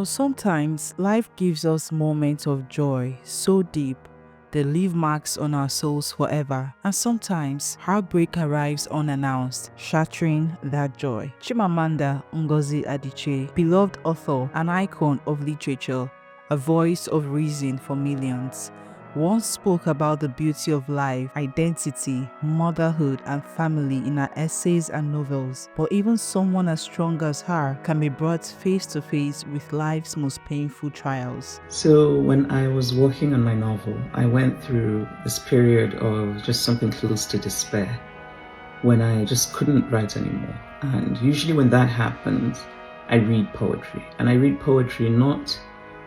Sometimes life gives us moments of joy so deep they leave marks on our souls forever. And sometimes heartbreak arrives unannounced, shattering that joy. Chimamanda Adichie, beloved author, an icon of literature, a voice of reason for millions, once spoke about the beauty of life, identity, motherhood, and family in her essays and novels. But even someone as strong as her can be brought face to face with life's most painful trials. So, when I was working on my novel, I went through this period of just something close to despair when I just couldn't write anymore. And usually, when that happens, I read poetry. And I read poetry not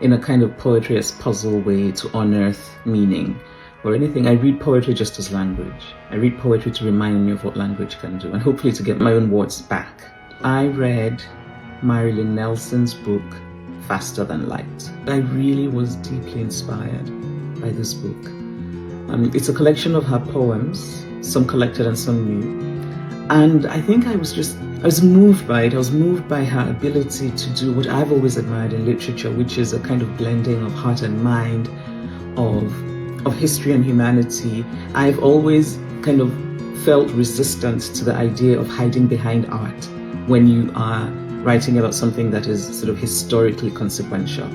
in a kind of poetry as puzzle way to unearth meaning or anything. I read poetry just as language. I read poetry to remind me of what language can do and hopefully to get my own words back. I read Marilyn Nelson's book, Faster Than Light. I really was deeply inspired by this book. It's a collection of her poems, some collected and some new. And I think I was moved by it. I was moved by her ability to do what I've always admired in literature, which is a kind of blending of heart and mind, of history and humanity. I've always kind of felt resistant to the idea of hiding behind art when you are writing about something that is sort of historically consequential.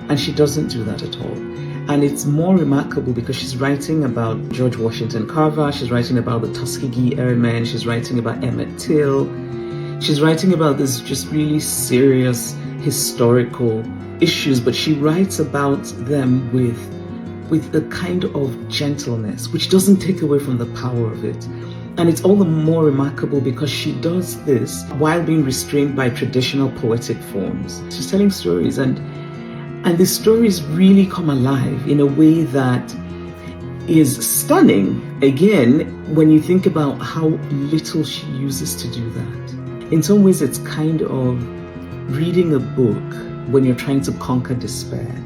And she doesn't do that at all. And it's more remarkable because she's writing about George Washington Carver, she's writing about the Tuskegee Airmen, she's writing about Emmett Till, she's writing about this just really serious historical issues, but she writes about them with a kind of gentleness, which doesn't take away from the power of it. And it's all the more remarkable because she does this while being restrained by traditional poetic forms. She's telling stories and the stories really come alive in a way that is stunning, again, when you think about how little she uses to do that. In some ways, it's kind of reading a book when you're trying to conquer despair.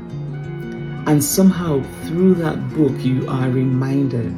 And somehow, through that book, you are reminded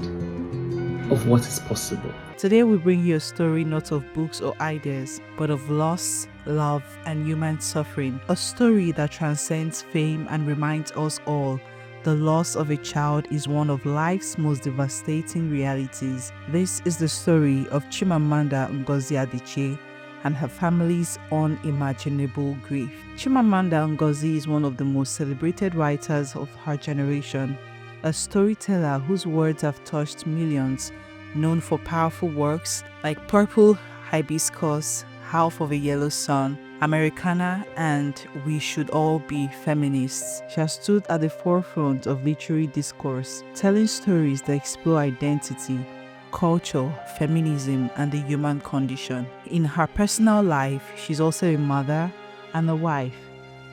of what is possible. Today we bring you a story not of books or ideas, but of loss, love, and human suffering. A story that transcends fame and reminds us all the loss of a child is one of life's most devastating realities. This is the story of Chimamanda Adichie and her family's unimaginable grief. Chimamanda Ngozi is one of the most celebrated writers of her generation, a storyteller whose words have touched millions, known for powerful works like Purple Hibiscus, Half of a Yellow Sun, Americana, and We Should All Be Feminists. She has stood at the forefront of literary discourse, telling stories that explore identity, culture, feminism, and the human condition. In her personal life, she's also a mother and a wife.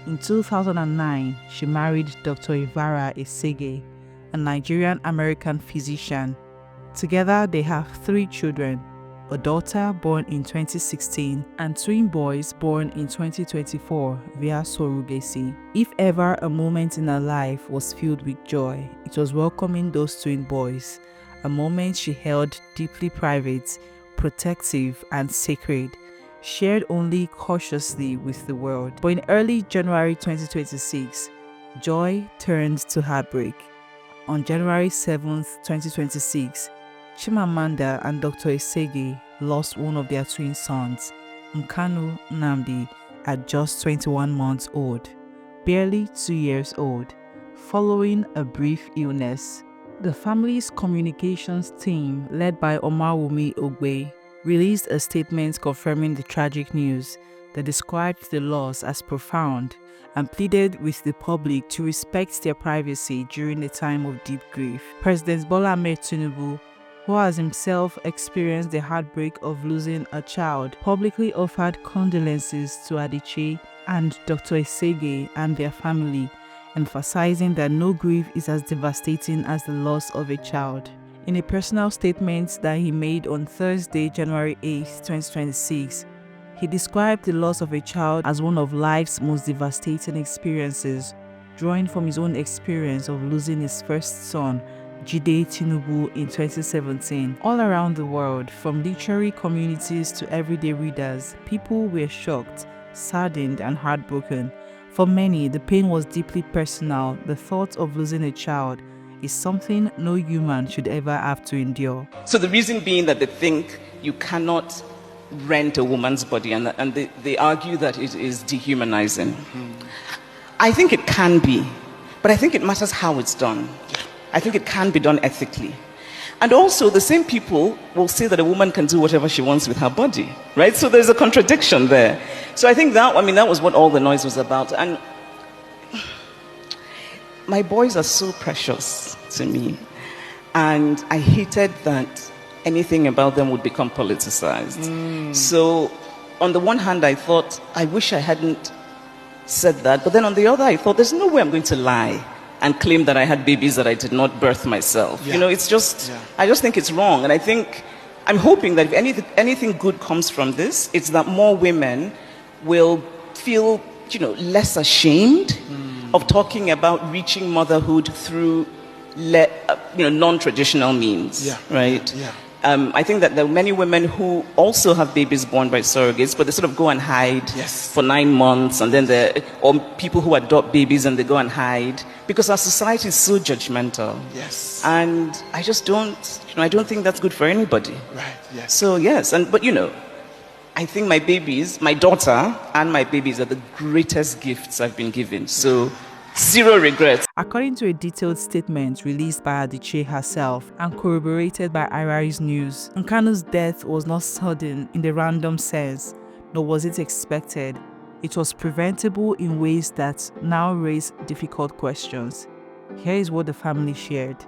In 2009, she married Dr. Ivara Esege, a Nigerian-American physician. Together, they have 3 children, a daughter born in 2016 and twin boys born in 2024 via surrogacy. If ever a moment in her life was filled with joy, it was welcoming those twin boys, a moment she held deeply private, protective, and sacred, shared only cautiously with the world. But in early January 2026, joy turned to heartbreak. On January 7th, 2026, Chimamanda and Dr. Esege lost one of their twin sons, Nkanu Nnamdi, at just 21 months old, barely 2 years old, following a brief illness. The family's communications team, led by Omawumi Ogbe, released a statement confirming the tragic news. They described the loss as profound and pleaded with the public to respect their privacy during a time of deep grief. President Bola Ahmed Tinubu, who has himself experienced the heartbreak of losing a child, publicly offered condolences to Adichie and Dr. Esege and their family, emphasizing that no grief is as devastating as the loss of a child. In a personal statement that he made on Thursday, January 8, 2026, he described the loss of a child as one of life's most devastating experiences, drawing from his own experience of losing his first son, Jide Tinubu, in 2017. All around the world, from literary communities to everyday readers, people were shocked, saddened, and heartbroken For many, the pain was deeply personal. The thought of losing a child is something no human should ever have to endure. So the reason being that they think you cannot rent a woman's body, and they argue that it is dehumanizing. I think it can be, but I think it matters how it's done. I think it can be done ethically. And also, the same people will say that a woman can do whatever she wants with her body, right? So there's a contradiction there. So I think that was what all the noise was about. And my boys are so precious to me. And I hated that anything about them would become politicized. So on the one hand, I thought, I wish I hadn't said that. But then on the other, I thought, there's no way I'm going to lie and claim that I had babies that I did not birth myself. Yeah. You know, it's just, I just think it's wrong. And I'm hoping that if anything good comes from this, it's that more women will feel, less ashamed of talking about reaching motherhood through, non-traditional means, right? Yeah. I think that there are many women who also have babies born by surrogates, but they sort of go and hide for 9 months, and then or people who adopt babies and they go and hide because our society is so judgmental. Yes. And I just don't, I don't think that's good for anybody. Right. Yes. So yes, but I think my daughter and my babies are the greatest gifts I've been given. So zero regrets. According to a detailed statement released by Adichie herself and corroborated by Irish News, Nkanu's death was not sudden in the random sense, nor was it expected. It was preventable in ways that now raise difficult questions. Here is what the family shared.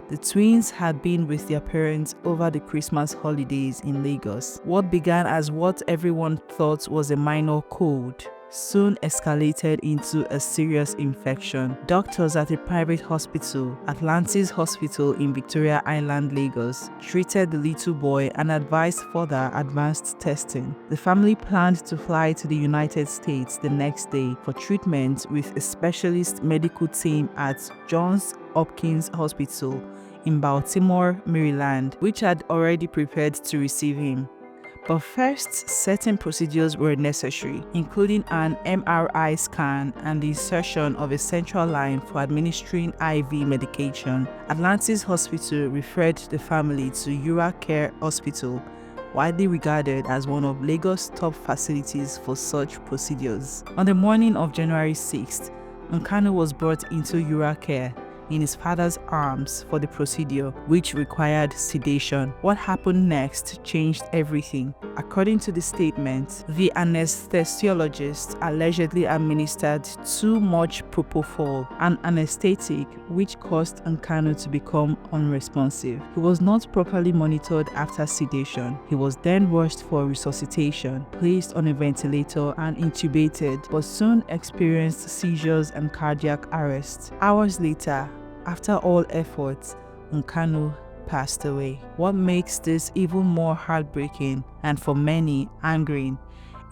The twins had been with their parents over the Christmas holidays in Lagos. What began as what everyone thought was a minor cold soon escalated into a serious infection. Doctors at a private hospital, Atlantis Hospital in Victoria Island, Lagos, treated the little boy and advised further advanced testing. The family planned to fly to the United States the next day for treatment with a specialist medical team at Johns Hopkins Hospital in Baltimore, Maryland, which had already prepared to receive him. But first, certain procedures were necessary, including an MRI scan and the insertion of a central line for administering IV medication. Atlantis Hospital referred the family to Ura Care Hospital, widely regarded as one of Lagos' top facilities for such procedures. On the morning of January 6th, Nkanu was brought into Ura Care in his father's arms for the procedure, which required sedation. What happened next changed everything. According to the statement, the anesthesiologist allegedly administered too much propofol, an anesthetic which caused Nkanu to become unresponsive. He was not properly monitored after sedation. He was then rushed for resuscitation, placed on a ventilator and intubated, but soon experienced seizures and cardiac arrest. Hours later, after all efforts, Nkanu passed away. What makes this even more heartbreaking and for many angering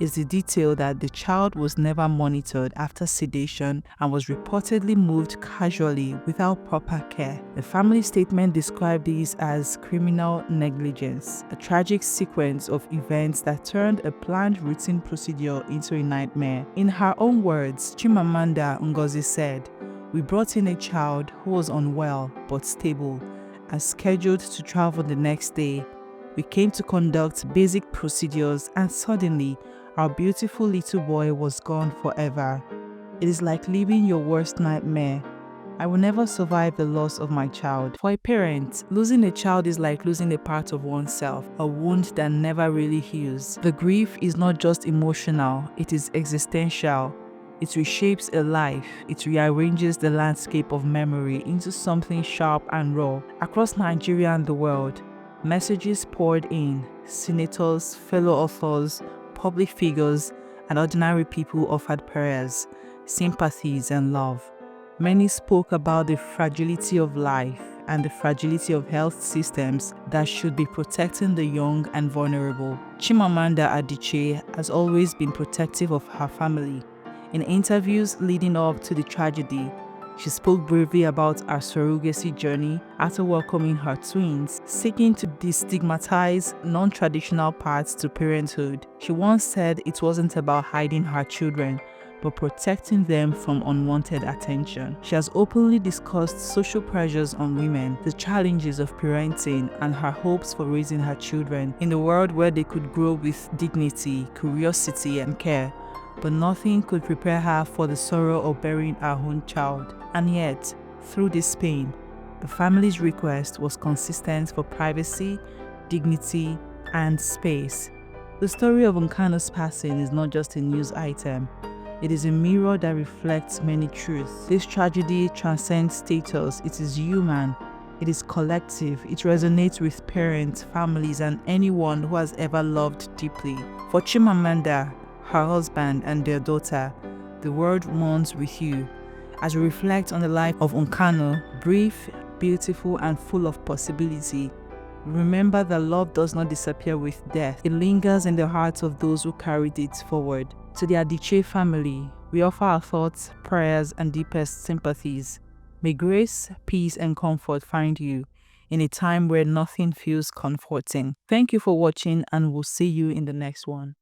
is the detail that the child was never monitored after sedation and was reportedly moved casually without proper care. The family statement described this as criminal negligence, a tragic sequence of events that turned a planned routine procedure into a nightmare. In her own words, Chimamanda Ngozi said, "We brought in a child who was unwell but stable and scheduled to travel the next day. We came to conduct basic procedures and suddenly our beautiful little boy was gone forever. It is like living your worst nightmare. I will never survive the loss of my child." For a parent, losing a child is like losing a part of oneself, a wound that never really heals. The grief is not just emotional, it is existential. It reshapes a life. It rearranges the landscape of memory into something sharp and raw. Across Nigeria and the world, messages poured in. Senators, fellow authors, public figures, and ordinary people offered prayers, sympathies, and love. Many spoke about the fragility of life and the fragility of health systems that should be protecting the young and vulnerable. Chimamanda Adichie has always been protective of her family. In interviews leading up to the tragedy, she spoke bravely about her surrogacy journey after welcoming her twins, seeking to destigmatize non-traditional paths to parenthood. She once said it wasn't about hiding her children, but protecting them from unwanted attention. She has openly discussed social pressures on women, the challenges of parenting, and her hopes for raising her children in a world where they could grow with dignity, curiosity, and care. But nothing could prepare her for the sorrow of burying her own child. And yet, through this pain, the family's request was consistent for privacy, dignity, and space. The story of Nkano's passing is not just a news item. It is a mirror that reflects many truths. This tragedy transcends status. It is human. It is collective. It resonates with parents, families, and anyone who has ever loved deeply. For Chimamanda, her husband, and their daughter, the world mourns with you. As we reflect on the life of Nkano, brief, beautiful, and full of possibility, remember that love does not disappear with death. It lingers in the hearts of those who carried it forward. To the Adichie family, we offer our thoughts, prayers, and deepest sympathies. May grace, peace, and comfort find you in a time where nothing feels comforting. Thank you for watching, and we'll see you in the next one.